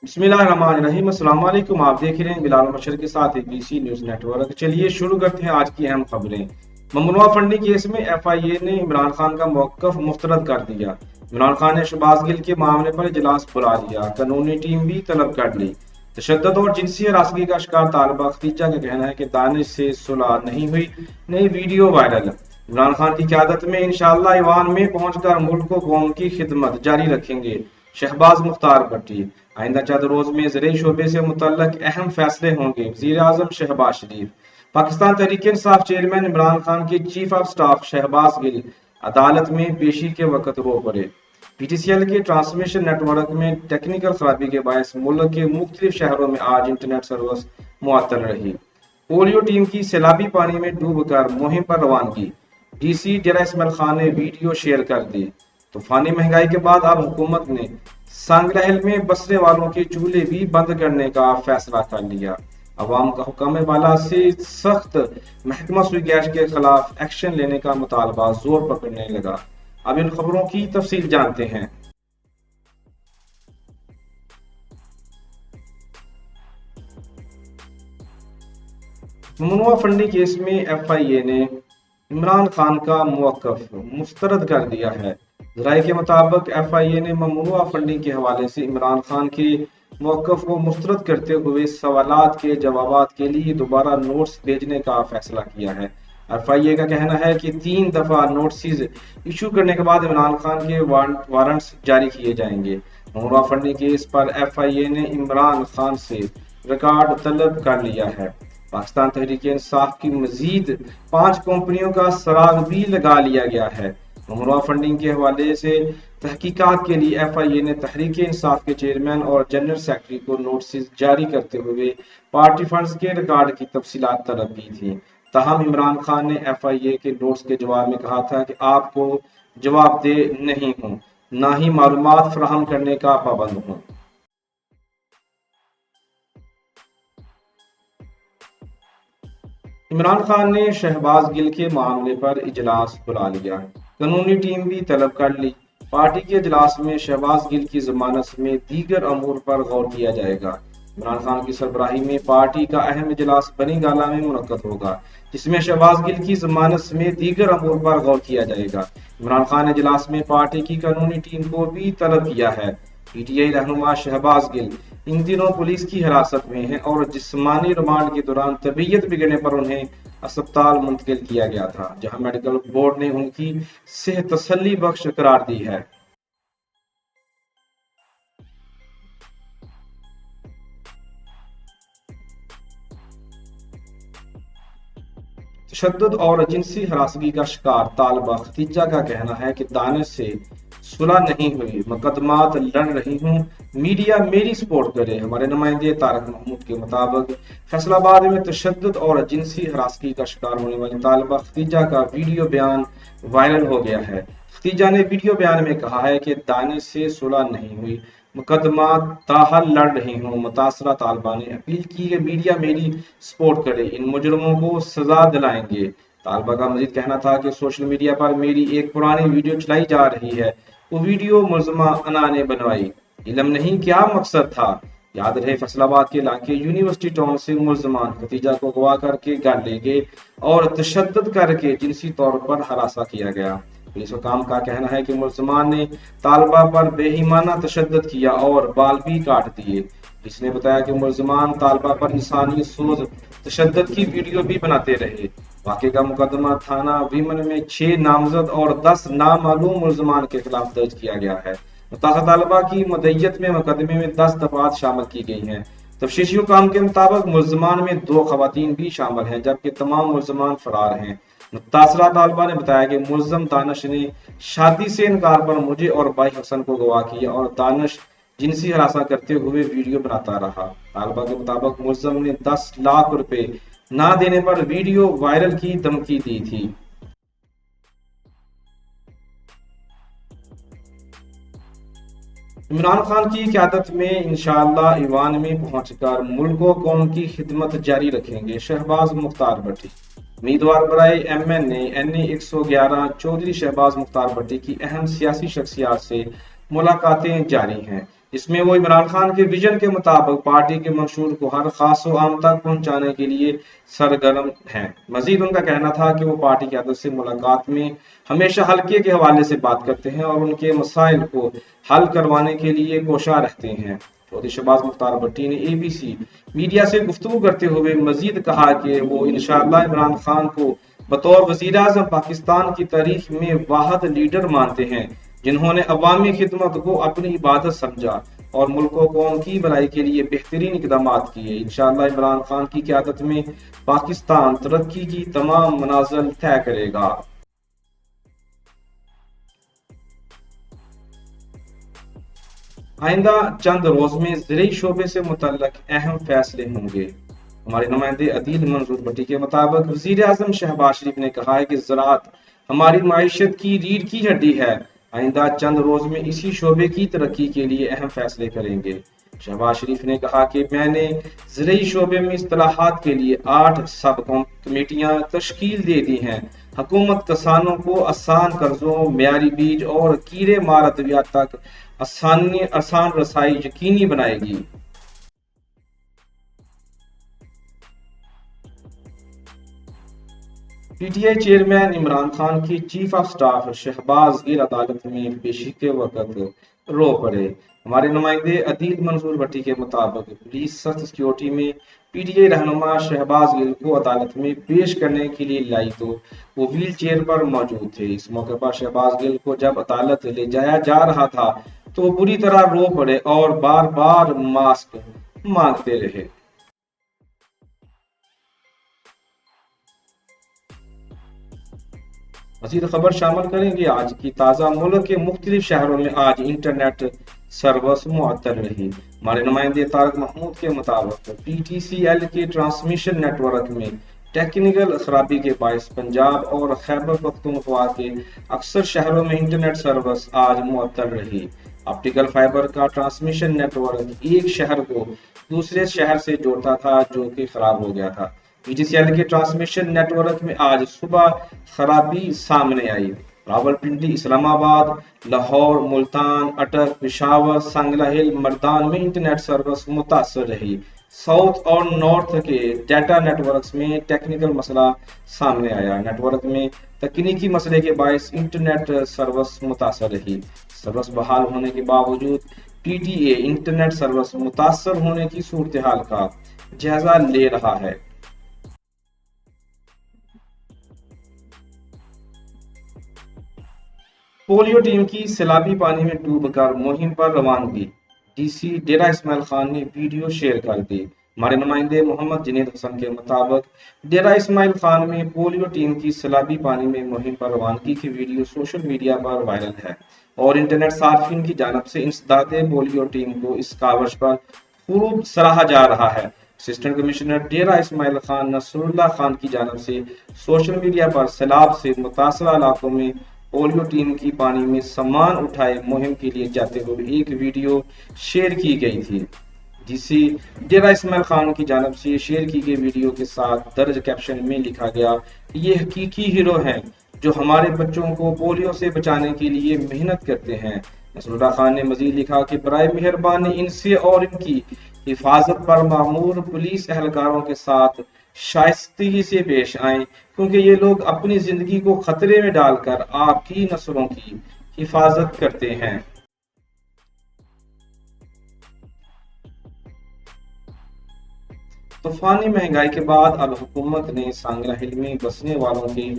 बिस्मिल्लाहिर्रहमानिर्रहीम। अस्सलाम वालेकुम। आप देख रहे हैं बिलाल बशर के साथ एबीसी न्यूज नेटवर्क। चलिए शुरू करते हैं आज की अहम खबरें। ममनुआ फंडिंग केस में एफआईए ने इमरान खान का मौकफ मुस्तरद कर दिया। इमरान खान ने शहबाज गिल के मामले पर इजलास बुला लिया, कानूनी टीम भी तलब कर ली। तशद्दुद और जिनसी हरासगी का शिकार तालिबा खदीजा का कहना है कि दानिश से सुलह नहीं हुई, नई वीडियो वायरल। इमरान खान की क़यादत में इंशाअल्लाह ईवान में पहुंचकर मुल्क को कौम की खिदमत जारी रखेंगे, शहबाज मुख्तार भट्टी। आइंदा चंद रोज में ज़रई शोबे से मुतल्लक अहम फैसले होंगे, वज़ीर आज़म शहबाज शरीफ। पाकिस्तान तहरीक इंसाफ चेयरमैन इमरान खान के chief of staff Shehbaz Gill अदालत में पेशी के वक्त रो पड़े। पीटीसीएल के ट्रांसमिशन नेटवर्क में टेक्निकल खराबी के बायस मुल्क के मुख्तलिफ शहरों में आज इंटरनेट सर्विस मुअत्तल रही। पोलियो टीम की सैलाबी पानी में डूबकर मुहिम पर रवानगी। डीसी डेरा इस्माइल खान ने वीडियो शेयर कर दी। तूफानी महंगाई के बाद अब हुकूमत ने सांगलहल में बसने वालों के चूल्हे भी बंद करने का फैसला कर लिया। अवाम का हुक्म वाला से सख्त महकमा सुई गैस के खिलाफ एक्शन लेने का मुतालबा जोर पकड़ने लगा। अब इन खबरों की तफसील जानते हैं। ममनुआ फंडिंग केस में एफआईए ने इमरान खान का मौकफ मुस्तरद कर दिया है। जराये के मुताबिक एफआईए ने ममनुआ फंडिंग के हवाले से इमरान खान के मौकफ को मुस्तरद करते हुए सवालात के जवाबात के लिए दोबारा नोट्स भेजने का फैसला किया है। एफआईए का कहना है कि 3 दफा नोटिस इशू करने के बाद इमरान खान के वारंट्स जारी किए जाएंगे। ममनुआ फंडिंग केस पर एफआईए ने इमरान खान से रिकॉर्ड तलब कर लिया है। पाकिस्तान तहरीक इंसाफ की मजीद 5 कंपनियों का सराग भी लगा लिया गया है। ममनुआ फंडिंग के हवाले से तहकीकात के लिए एफआईए ने तहरीक इंसाफ के चेयरमैन और जनरल सेक्रेटरी को नोटिस जारी करते हुए पार्टी फंड्स के रिकॉर्ड की तफसीलात तलब की थी। ताहम इमरान खान ने एफआईए के नोट्स के जवाब में कहा था कि आपको जवाबदेह नहीं हूं, ना ही मालूमात फराहम करने का पाबंद हूं। इमरान खान ने शहबाज गिल के मामले पर इजलास बुला लिया, कानूनी टीम भी तलब कर ली। पार्टी के इजलास में शहबाज गिल की जमानत समेत दीगर अमूर पर गौर किया जाएगा। इमरान खान की सरबराही में पार्टी का अहम इजलास बनी गाला में मुनक्कद होगा, जिसमें शहबाज गिल की जमानत समेत दीगर अमूर पर गौर किया जाएगा। इमरान खान ने इजलास में पार्टी की कानूनी टीम को भी तलब किया है। पीटीआई रहनुमा शहबाज गिल इन दिनों पुलिस की हिरासत में हैं और जिस्मानी रिमांड के दौरान तबीयत बिगड़ने पर उन्हें अस्पताल मुंतकिल किया गया था, जहां मेडिकल बोर्ड ने उनकी सेहत तसल्ली बख्श करार दी है। तशद्दुद और जिनसी हरासगी का शिकार तालिबा खदीजा का कहना है कि दानिश से सुलह नहीं हुई, मुकदमात लड़ रही हूँ, मीडिया मेरी सपोर्ट करे। हमारे नुमाइंदे तारक महमूद के मुताबिक फैसलाबाद में तशद्दुद और जिनसी हरासगी का शिकार होने वाली तालिबा खदीजा का वीडियो बयान वायरल हो गया है। खदीजा ने वीडियो बयान में कहा है कि दानिश से सुलह नहीं हुई, मुकदमा ताहल लड़ रही हूँ। मुतासरा तालिबा ने अपील की कि मीडिया मेरी सपोर्ट करे, इन मुजरमों को सजा दिलाएंगे। तालिबा का मजीद कहना था कि सोशल मीडिया पर मेरी एक पुरानी वीडियो चलाई जा रही है, वो वीडियो मुलजमा अना ने बनवाई, इल्म नहीं क्या मकसद था। याद रहे फैसलाबाद के इलाके यूनिवर्सिटी टाउन से मुलजमान खदीजा को अगवा करके घर ले गए और तशद्दुद करके जिनसी तौर पर हरासा किया गया। पुलिस हुकाम का कहना है कि मुलजमान ने तालिबा पर बेईमाना तशद्दुद किया और बाल भी काट दिए। पुलिस ने बताया कि मुलजमान तालिबा पर इंसानी सोज तशद्दुद की वीडियो भी बनाते रहे। वाक़े का मुकदमा थाना वीमन में 6 नामजद और 10 नामालूम मुलजमान के खिलाफ दर्ज किया गया है। मुतासा तालिबा की मुद्दत में मुकदमे में 10 दफात शामिल की गई हैं। तफ्तीशी हुकाम के मुताबिक मुलजमान में 2 खवातीन भी शामिल हैं, जबकि तमाम मुलजमान फरार हैं। मुतासरा तालिबा ने बताया कि मुलजम दानिश ने शादी से इनकार पर मुझे और भाई हसन को गवाह किया और दानिश जिनसी हरासा करते हुए वीडियो बनाता रहा। तालिबा के मुताबिक मुलजम ने 10 लाख रुपए ना देने पर वीडियो वायरल की धमकी दी थी। इमरान खान की क़यादत में इंशाअल्लाह ईवान में पहुंचकर मुल्क व कौम की खिदमत जारी रखेंगे, शहबाज मुख्तार भट्टी। उम्मीदवार बराए एमएन ने NA 111 चौधरी शहबाज मुख्तार भट्टी की अहम सियासी शख्सियात से मुलाकातें जारी हैं। اس میں وہ عمران خان کے ویژن کے مطابق پارٹی کے منشور کو ہر خاص و عام تک پہنچانے کے لیے سرگرم ہیں۔ مزید ان کا کہنا تھا کہ وہ پارٹی قیادت سے ملاقات میں ہمیشہ حلقے کے حوالے سے بات کرتے ہیں اور ان کے مسائل کو حل کروانے کے لیے کوشاں رہتے ہیں۔ چودھری شہباز مختار بٹی نے ABC میڈیا سے گفتگو کرتے ہوئے مزید کہا کہ وہ انشاءاللہ عمران خان کو بطور وزیر اعظم پاکستان کی تاریخ میں واحد لیڈر مانتے ہیں جنہوں نے عوامی خدمت کو اپنی عبادت سمجھا اور ملک و قوم کی بھلائی کے لیے بہترین اقدامات کیے۔ انشاءاللہ عمران خان کی قیادت میں پاکستان ترقی کی تمام منازل طے کرے گا۔ آئندہ چند روز میں زرعی شعبے سے متعلق اہم فیصلے ہوں گے۔ ہمارے نمائندے عدیل منظور بٹی کے مطابق وزیر اعظم شہباز شریف نے کہا ہے کہ زراعت ہماری معیشت کی ریڑھ کی ہڈی ہے۔ آئندہ چند روز میں اسی شعبے کی ترقی کے لیے اہم فیصلے کریں گے۔ شہباز شریف نے کہا کہ میں نے زرعی شعبے میں اصلاحات کے لیے 8 سب کمیٹیاں تشکیل دے دی ہیں۔ حکومت کسانوں کو آسان قرضوں، معیاری بیج اور کیڑے مار ادویات تک آسان رسائی یقینی بنائے گی۔ PTI چیئرمین عمران خان کی چیف آف سٹاف شہباز گل عدالت میں پیشی کے وقت رو پڑے۔ ہمارے نمائندے عدیل منظور بٹی کے مطابق پولیس سخت سیکیورٹی میں PTI رہنما شہباز گل کو عدالت میں پیش کرنے کے لیے لائی تو وہ ویل چیئر پر موجود تھے۔ اس موقع پر شہباز گل کو جب عدالت لے جایا جا رہا تھا تو وہ بری طرح رو پڑے اور بار بار ماسک مانگتے رہے۔ مزید خبر شامل کریں گے آج کی تازہ۔ ملک کے مختلف شہروں میں آج انٹرنیٹ سروس معطل رہی۔ ہمارے نمائندے طارق محمود کے مطابق PTCL کے ٹرانسمیشن نیٹ ورک میں ٹیکنیکل خرابی کے باعث پنجاب اور خیبر پختونخوا کے اکثر شہروں میں انٹرنیٹ سروس آج معطل رہی۔ آپٹیکل فائبر کا ٹرانسمیشن نیٹ ورک ایک شہر کو دوسرے شہر سے جوڑتا تھا جو کہ خراب ہو گیا تھا۔ PTCL کے ٹرانسمیشن نیٹ ورک میں آج صبح خرابی سامنے آئی۔ راولپنڈی، اسلام آباد، لاہور، ملتان، اٹک، پشاور، سنگلا ہل، مردان میں انٹرنیٹ سروس متاثر رہی۔ ساؤتھ اور نارتھ کے ڈیٹا نیٹ ورکس میں ٹیکنیکل مسئلہ سامنے آیا۔ نیٹ ورک میں تکنیکی مسئلے کے باعث انٹرنیٹ سروس متاثر رہی۔ سروس بحال ہونے کے باوجود PTA انٹرنیٹ سروس متاثر ہونے کی صورتحال کا جائزہ لے رہا ہے۔ پولیو ٹیم کی سیلابی پانی میں ڈوب کر مہم پر روانگی۔ DC ڈیرہ اسماعیل خان نے ویڈیو شیئر کر دی۔ ہمارے نمائندے محمد جنید حسن کے مطابق ڈیرہ اسماعیل خان میں پولیو ٹیم کی سیلابی پانی میں مہم پر روانگی کی ویڈیو سوشل میڈیا پر وائرل ہے اور انٹرنیٹ صارفین کی جانب سے انسداد پولیو ٹیم کو اس کاوش پر خوب سراہا جا رہا ہے۔ اسسٹنٹ کمشنر ڈیرہ اسماعیل خان نصر اللہ خان کی جانب سے سوشل میڈیا پر سیلاب سے متاثرہ علاقوں میں پولیو ٹیم کی پانی میں سامان اٹھائے مہم کے لیے جاتے ہوئے ایک ویڈیو شیئر کی گئی تھی۔ DC ڈیرہ اسماعیل خان کی جانب سے شیئر کی گئی ویڈیو کے ساتھ درج کیپشن میں لکھا گیا کہ یہ حقیقی ہیرو ہیں جو ہمارے بچوں کو پولیو سے بچانے کے لیے محنت کرتے ہیں۔ نصر اللہ خان نے مزید لکھا کہ برائے مہربانی ان سے اور ان کی حفاظت پر مامور پولیس اہلکاروں کے ساتھ شائستگی سے پیش آئیں کیونکہ یہ لوگ اپنی زندگی کو خطرے میں ڈال کر آپ کی نسلوں کی حفاظت کرتے ہیں۔ طوفانی مہنگائی کے بعد اب حکومت نے سانگلا ہل میں بسنے والوں کے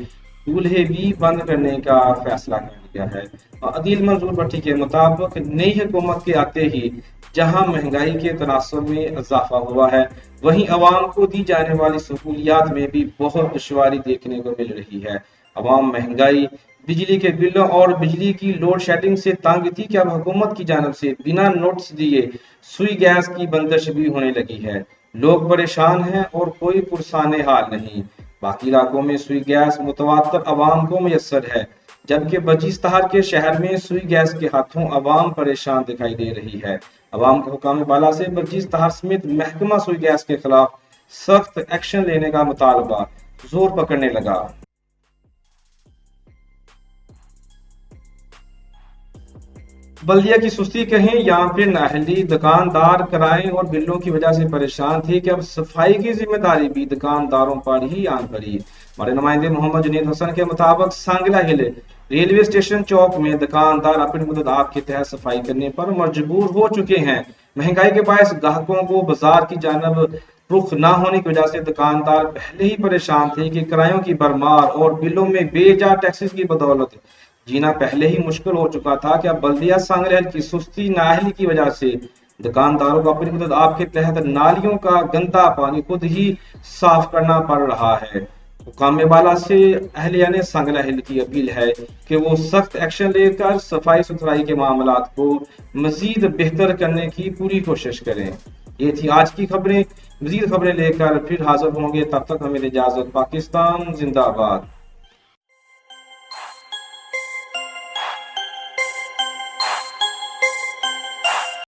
چولہے بھی بند کرنے کا فیصلہ کر لیا ہے۔ عدیل منظور بٹی کے مطابق نئی حکومت کے آتے ہی جہاں مہنگائی کے تناسب میں اضافہ ہوا ہے وہیں عوام کو دی جانے والی سہولیات میں بھی بہت دشواری دیکھنے کو مل رہی ہے۔ عوام مہنگائی، بجلی کے بلوں اور بجلی کی لوڈ شیڈنگ سے تنگ تھی کہ اب حکومت کی جانب سے بنا نوٹس دیے سوئی گیس کی بندش بھی ہونے لگی ہے۔ لوگ پریشان ہیں اور کوئی پرسان حال نہیں۔ باقی علاقوں میں سوئی گیس متواتر عوام کو میسر ہے جبکہ بلوچستان کے شہر میں سوئی گیس کے ہاتھوں عوام پریشان دکھائی دے رہی ہے۔ عوام کے حکام بالا سے بلوچستان سمیت محکمہ سوئی گیس کے خلاف سخت ایکشن لینے کا مطالبہ زور پکڑنے لگا۔ बल्दिया की सुस्ती कहें या फिर नाअहली, दुकानदार किराए और बिलों की वजह से परेशान थे कि अब सफाई की जिम्मेदारी भी दुकानदारों पर ही आन पड़ी। हमारे नुमाइंदे मोहम्मद जुनेद हसन के मुताबिक सांगला हिल रेलवे स्टेशन चौक में दुकानदार अपनी मदद आप के तहत सफाई करने पर मजबूर हो चुके हैं। महंगाई के बायस ग्राहकों को बाजार की जानब रुख ना होने की वजह से दुकानदार पहले ही परेशान थे कि किरायों की भरमार और बिलों में बेजा टैक्सेस की बदौलत जीना पहले ही मुश्किल हो चुका था कि अब बल्दिया सांगरेल की सुस्ती नाअहली की वजह से दुकानदारों को अपनी मदद आपके तहत नालियों का गंदा पानी खुद ही साफ करना पड़ रहा है। हुकाम बाला से अहलिया ने सांगला हिल की अपील है कि वो सख्त एक्शन लेकर सफाई सुथराई के मामलात को मजीद बेहतर करने की पूरी कोशिश करें। ये थी आज की खबरें। मजीद खबरें लेकर फिर हाजिर होंगे, तब तक हमें इजाजत। पाकिस्तान जिंदाबाद।